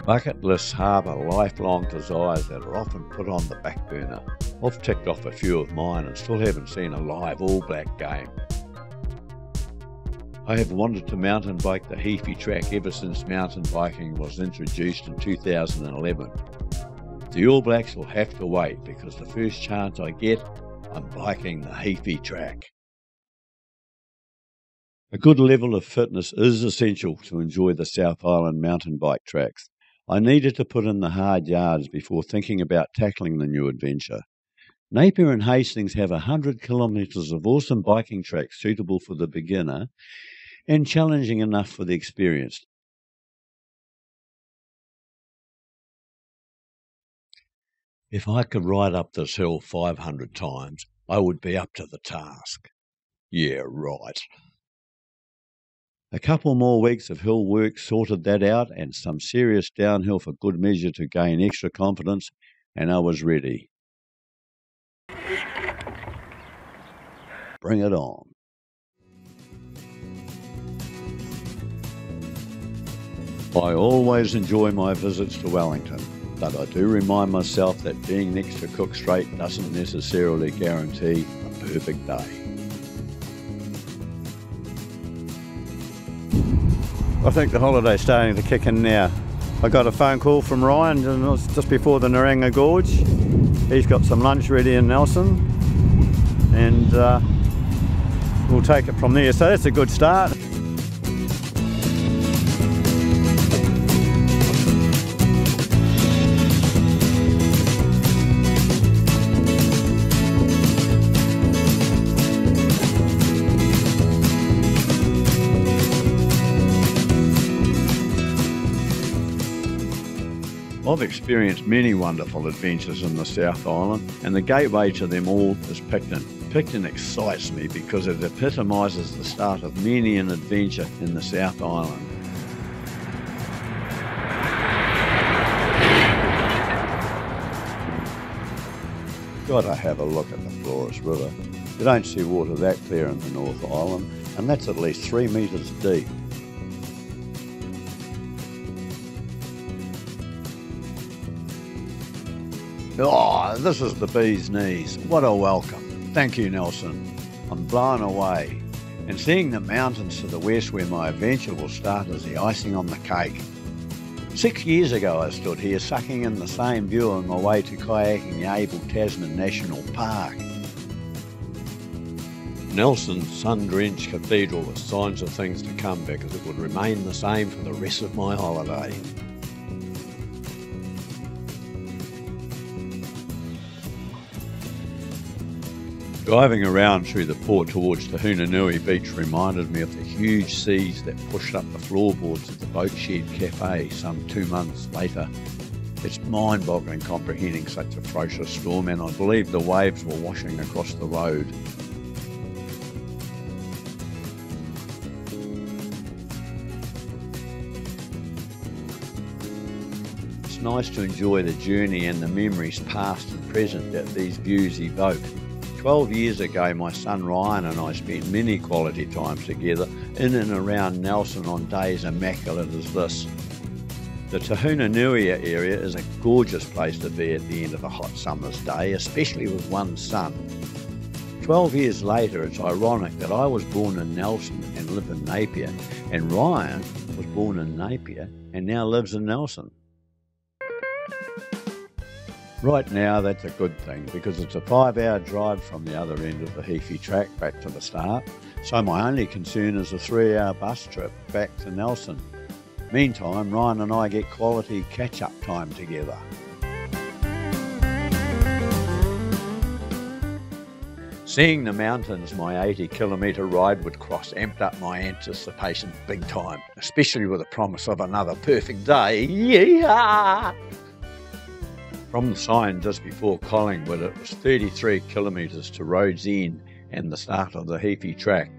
Bucket lists harbour lifelong desires that are often put on the back burner. I've ticked off a few of mine and still haven't seen a live All Black game. I have wanted to mountain bike the Heaphy Track ever since mountain biking was introduced in 2011. The All Blacks will have to wait because the first chance I get, I'm biking the Heaphy Track. A good level of fitness is essential to enjoy the South Island mountain bike tracks. I needed to put in the hard yards before thinking about tackling the new adventure. Napier and Hastings have 100 kilometres of awesome biking tracks suitable for the beginner and challenging enough for the experienced. If I could ride up this hill 500 times, I would be up to the task. Yeah, right. A couple more weeks of hill work sorted that out and some serious downhill for good measure to gain extra confidence, and I was ready. Bring it on. I always enjoy my visits to Wellington, but I do remind myself that being next to Cook Strait doesn't necessarily guarantee a perfect day. I think the holiday's starting to kick in now. I got a phone call from Ryan and it was just before the Naranga Gorge. He's got some lunch ready in Nelson and we'll take it from there. So that's a good start. I've experienced many wonderful adventures in the South Island, and the gateway to them all is Picton. Picton excites me because it epitomises the start of many an adventure in the South Island. Gotta have a look at the Flores River. You don't see water that clear in the North Island, and that's at least 3 metres deep. Oh, this is the bee's knees. What a welcome. Thank you, Nelson. I'm blown away. And seeing the mountains to the west where my adventure will start is the icing on the cake. 6 years ago I stood here sucking in the same view on my way to kayaking the Abel Tasman National Park. Nelson's sun-drenched cathedral was signs of things to come because it would remain the same for the rest of my holiday. Driving around through the port towards Tahunanui Beach reminded me of the huge seas that pushed up the floorboards of the Boat Shed Cafe some 2 months later. It's mind-boggling comprehending such a ferocious storm, and I believe the waves were washing across the road. It's nice to enjoy the journey and the memories past and present that these views evoke. 12 years ago, my son Ryan and I spent many quality times together in and around Nelson on days immaculate as this. The Tahunanui area is a gorgeous place to be at the end of a hot summer's day, especially with one son. 12 years later, it's ironic that I was born in Nelson and live in Napier, and Ryan was born in Napier and now lives in Nelson. Right now, that's a good thing because it's a 5-hour drive from the other end of the Heaphy Track back to the start, so my only concern is a 3-hour bus trip back to Nelson. Meantime, Ryan and I get quality catch-up time together. Seeing the mountains my 80-kilometre ride would cross amped up my anticipation big time, especially with the promise of another perfect day. Yeah! From the sign just before Collingwood, it was 33 kilometres to Road's End and the start of the Heaphy Track.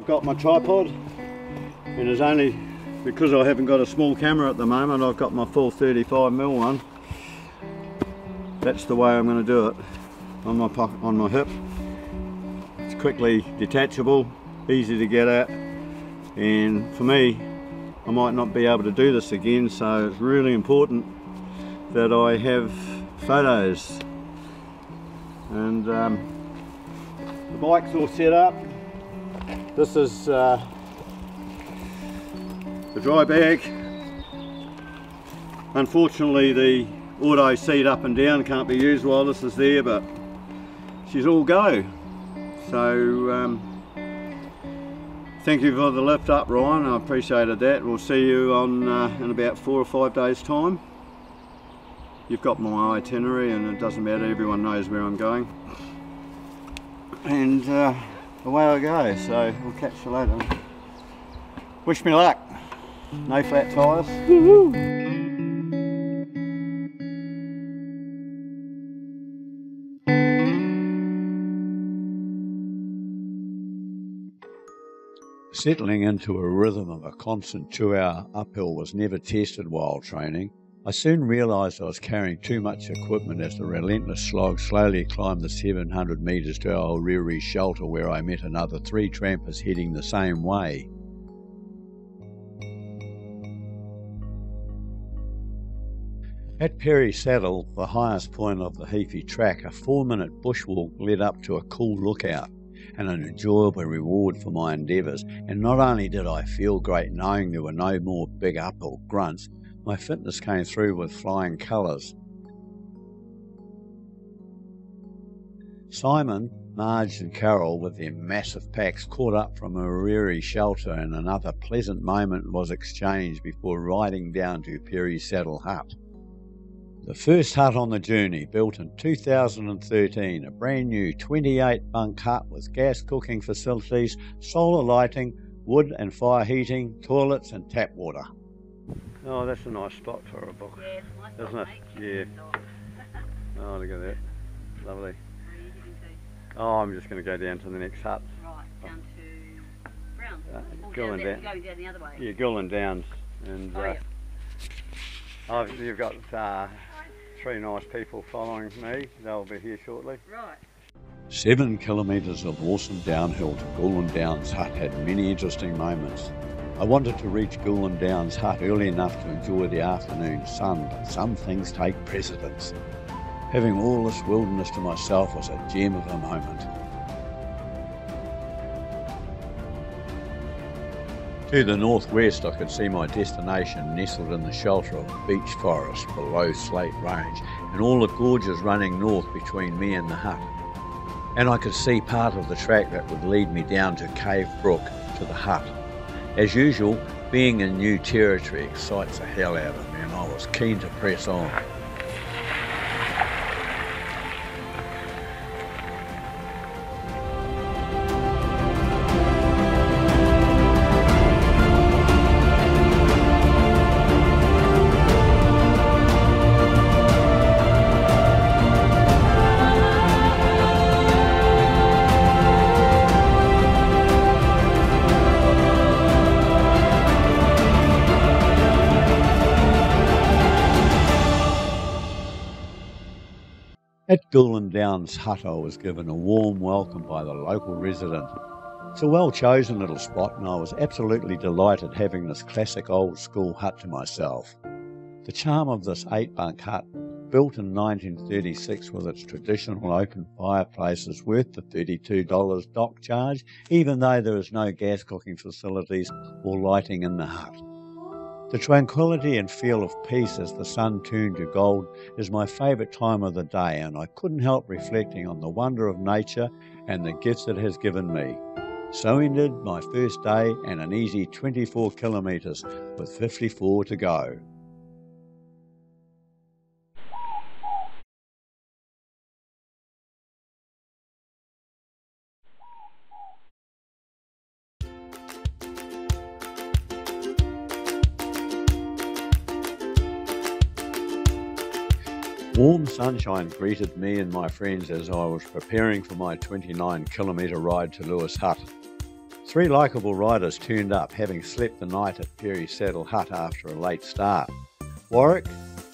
got my tripod, and there's only, because I haven't got a small camera at the moment, I've got my full 35mm one. That's the way I'm going to do it, on my hip. It's quickly detachable, easy to get at, and for me, I might not be able to do this again, so it's really important that I have photos. And the bike's all set up. This is the dry bag. Unfortunately, the auto seat up and down can't be used while this is there, but she's all go. So thank you for the lift up, Ryan. I appreciated that. We'll see you on in about 4 or 5 days time. You've got my itinerary, and it doesn't matter, everyone knows where I'm going. And away I go, so we'll catch you later. Wish me luck. No flat tyres. Woohoo! Settling into a rhythm of a constant 2-hour uphill was never tested while training. I soon realised I was carrying too much equipment as the relentless slog slowly climbed the 700 metres to our Hauriri shelter, where I met another 3 trampers heading the same way. At Perry Saddle, the highest point of the Heaphy Track, a 4-minute bushwalk led up to a cool lookout, and an enjoyable reward for my endeavours. And not only did I feel great knowing there were no more big uphill grunts, my fitness came through with flying colours. Simon, Marge and Carol, with their massive packs, caught up from a Hauriri shelter, and another pleasant moment was exchanged before riding down to Perry Saddle Hut. The first hut on the journey, built in 2013, a brand new 28 bunk hut with gas cooking facilities, solar lighting, wood and fire heating, toilets and tap water. Oh, that's a nice spot for a book, yeah, nice, isn't it? Yeah. Oh, look at that. Lovely. Oh, I'm just going to go down to the next hut. Right, down to Brown. Gillen Downs. Go down the other way. Yeah, Gillen Downs. And you've got 3 nice people following me. They'll be here shortly. Right. 7 kilometres of awesome downhill to Gillen Downs Hut had many interesting moments. I wanted to reach Gillen Downs Hut early enough to enjoy the afternoon sun, but some things take precedence. Having all this wilderness to myself was a gem of a moment. To the northwest I could see my destination nestled in the shelter of beech forest below Slate Range, and all the gorges running north between me and the hut. And I could see part of the track that would lead me down to Cave Brook to the hut. As usual, being in new territory excites the hell out of me, and I was keen to press on. At Gillen Downs Hut I was given a warm welcome by the local resident. It's a well-chosen little spot, and I was absolutely delighted having this classic old-school hut to myself. The charm of this 8-bunk hut, built in 1936 with its traditional open fireplace, is worth the $32 dock charge, even though there is no gas cooking facilities or lighting in the hut. The tranquility and feel of peace as the sun turned to gold is my favourite time of the day, and I couldn't help reflecting on the wonder of nature and the gifts it has given me. So ended my first day and an easy 24 kilometres with 54 to go. Warm sunshine greeted me and my friends as I was preparing for my 29-kilometre ride to Lewis Hut. Three likeable riders turned up, having slept the night at Perry Saddle Hut after a late start. Warwick,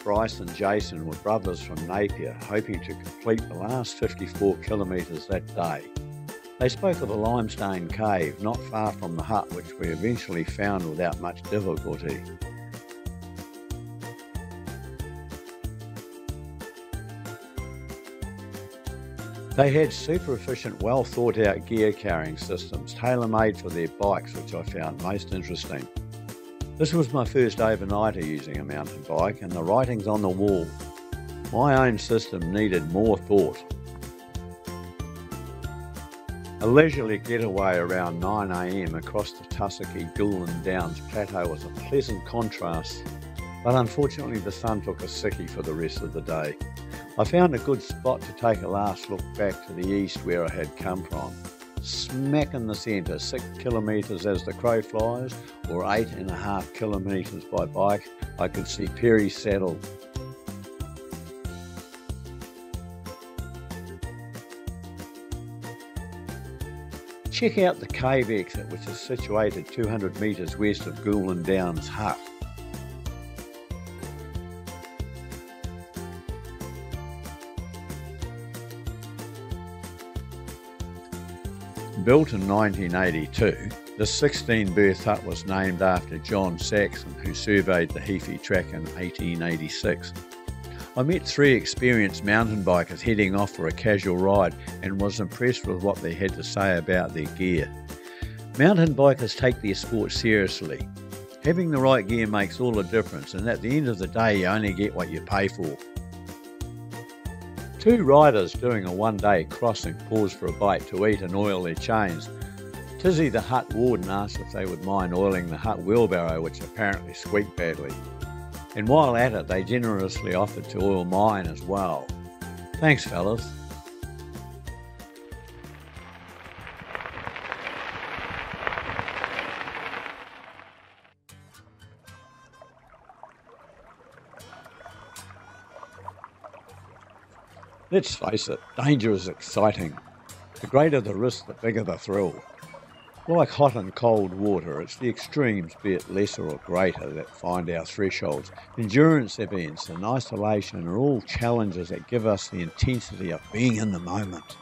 Bryce and Jason were brothers from Napier, hoping to complete the last 54 kilometres that day. They spoke of a limestone cave not far from the hut, which we eventually found without much difficulty. They had super efficient, well thought out gear carrying systems tailor-made for their bikes, which I found most interesting. This was my first overnighter using a mountain bike, and the writing's on the wall. My own system needed more thought. A leisurely getaway around 9 AM across the tussocky Goulin Downs Plateau was a pleasant contrast, but unfortunately the sun took a sickie for the rest of the day. I found a good spot to take a last look back to the east where I had come from. Smack in the centre, 6 kilometres as the crow flies, or 8.5 kilometres by bike, I could see Perry Saddle. Check out the cave exit, which is situated 200 metres west of Goulin Downs Hut. Built in 1982, the 16-berth hut was named after John Saxon, who surveyed the Heaphy Track in 1886. I met 3 experienced mountain bikers heading off for a casual ride and was impressed with what they had to say about their gear. Mountain bikers take their sport seriously. Having the right gear makes all the difference, and at the end of the day you only get what you pay for. 2 riders doing a one-day crossing paused for a bite to eat and oil their chains. Tizzy the hut warden asked if they would mind oiling the hut wheelbarrow, which apparently squeaked badly. And while at it, they generously offered to oil mine as well. Thanks, fellas. Let's face it, danger is exciting. The greater the risk, the bigger the thrill. Like hot and cold water, it's the extremes, be it lesser or greater, that find our thresholds. Endurance events and isolation are all challenges that give us the intensity of being in the moment.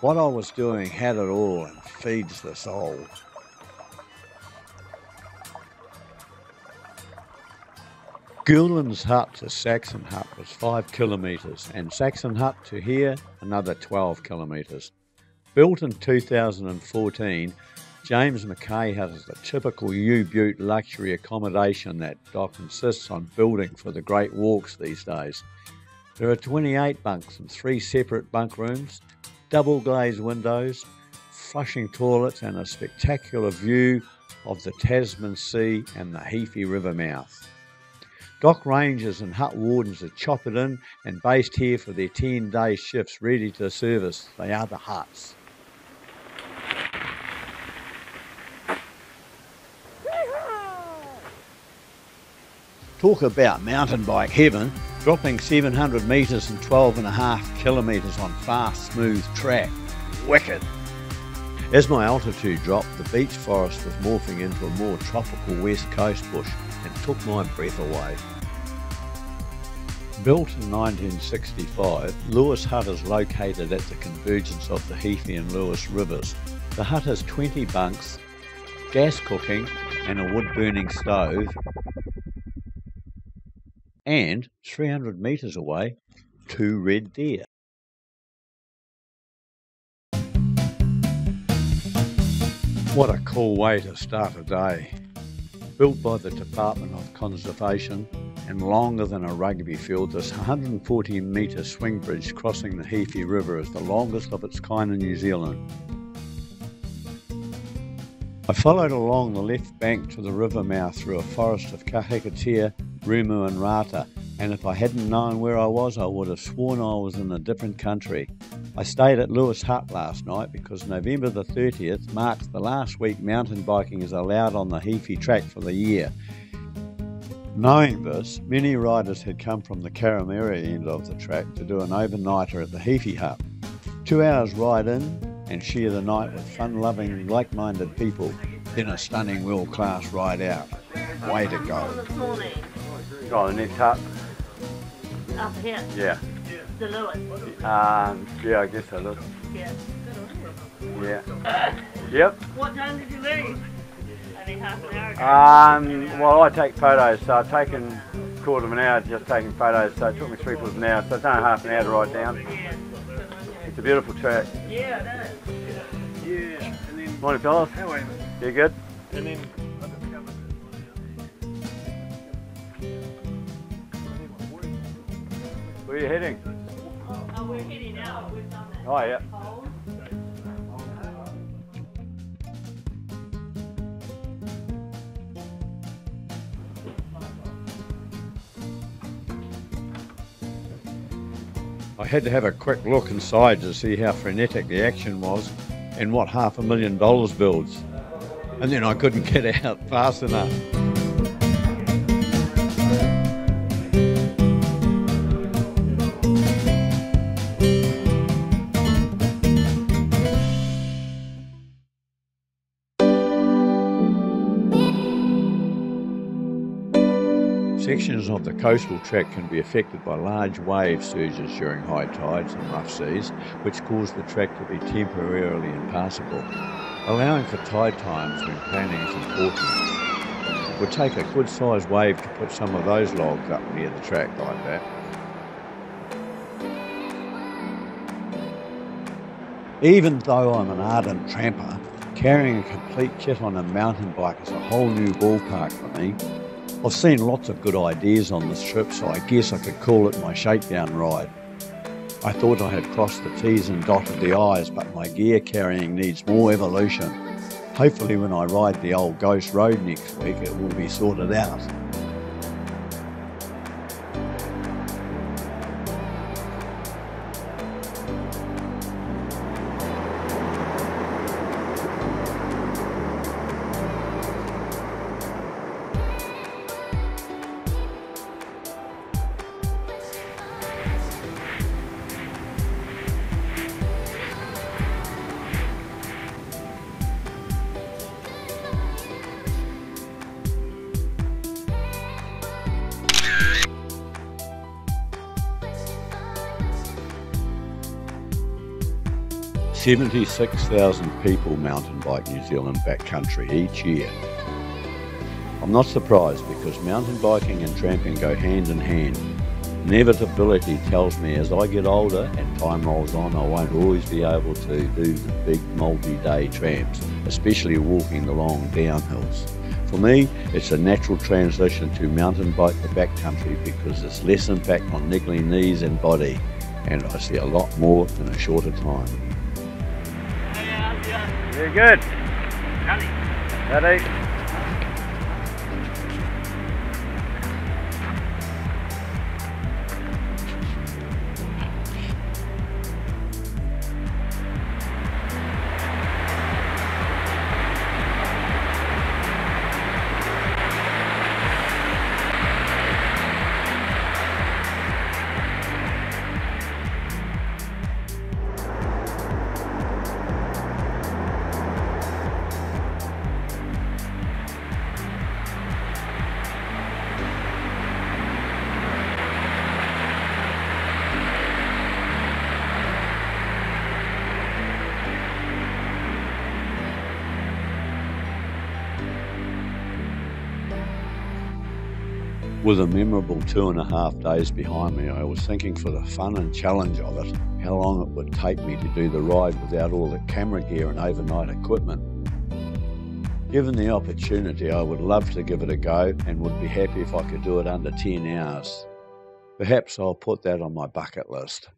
What I was doing had it all and feeds the soul. Goulin's Hut to Saxon Hut was 5 kilometres, and Saxon Hut to here another 12 kilometres. Built in 2014, James Mackay has the typical U-Butte luxury accommodation that Doc insists on building for the great walks these days. There are 28 bunks and 3 separate bunk rooms, double glazed windows, flushing toilets and a spectacular view of the Tasman Sea and the Heaphy River mouth. Dock rangers and hut wardens are choppered in and based here for their 10-day shifts ready to service the other huts. Talk about mountain bike heaven, dropping 700 metres and 12.5 kilometres on fast, smooth track. Wicked! As my altitude dropped, the beech forest was morphing into a more tropical west coast bush and took my breath away. Built in 1965, Lewis Hut is located at the convergence of the Heaphy and Lewis rivers. The hut has 20 bunks, gas cooking and a wood-burning stove, and 300 metres away, 2 red deer. What a cool way to start a day. Built by the Department of Conservation and longer than a rugby field, this 140-metre swing bridge crossing the Heaphy River is the longest of its kind in New Zealand. I followed along the left bank to the river mouth through a forest of kahikatea, rumu and rata, and if I hadn't known where I was, I would have sworn I was in a different country. I stayed at Lewis Hut last night because November the 30th marks the last week mountain biking is allowed on the Heaphy Track for the year. Knowing this, many riders had come from the Karameri end of the track to do an overnighter at the Heaphy Hut. 2 hours ride in, and share the night with fun-loving, like-minded people in a stunning world-class ride out. Way to go. This morning, Oh, the next hut? up here, Yeah. the Lewis. Yeah, I guess so, look. Yeah. Yeah. Yep. What time did you leave? Only half an hour ago. Well, I take photos, so I've taken a quarter of an hour just taking photos, so it took me 3/4 of an hour, so it's only half an hour to ride down. Yeah. It's a beautiful track. Yeah, it is. Yeah, and then Morning, fellas. how are you? You good? And then Where are you heading? Oh, we're heading out. We've done that. Oh, yeah. Hole. I had to have a quick look inside to see how frenetic the action was and what $500,000 builds. And then I couldn't get out fast enough. Sections of the coastal track can be affected by large wave surges during high tides and rough seas, which cause the track to be temporarily impassable. Allowing for tide times when planning is important. It would take a good sized wave to put some of those logs up near the track like that. Even though I'm an ardent tramper, carrying a complete kit on a mountain bike is a whole new ballpark for me. I've seen lots of good ideas on this trip, so I guess I could call it my shakedown ride. I thought I had crossed the T's and dotted the I's, but my gear carrying needs more evolution. Hopefully when I ride the old Ghost Road next week, it will be sorted out. $76,000 people mountain bike New Zealand backcountry each year. I'm not surprised because mountain biking and tramping go hand in hand. Inevitability tells me as I get older and time rolls on, I won't always be able to do the big multi-day tramps, especially walking the long downhills. For me, it's a natural transition to mountain bike to backcountry because there's less impact on niggling knees and body, and I see a lot more in a shorter time. You're good. Ready? With a memorable 2.5 days behind me, I was thinking for the fun and challenge of it, how long it would take me to do the ride without all the camera gear and overnight equipment. Given the opportunity, I would love to give it a go and would be happy if I could do it under 10 hours. Perhaps I'll put that on my bucket list.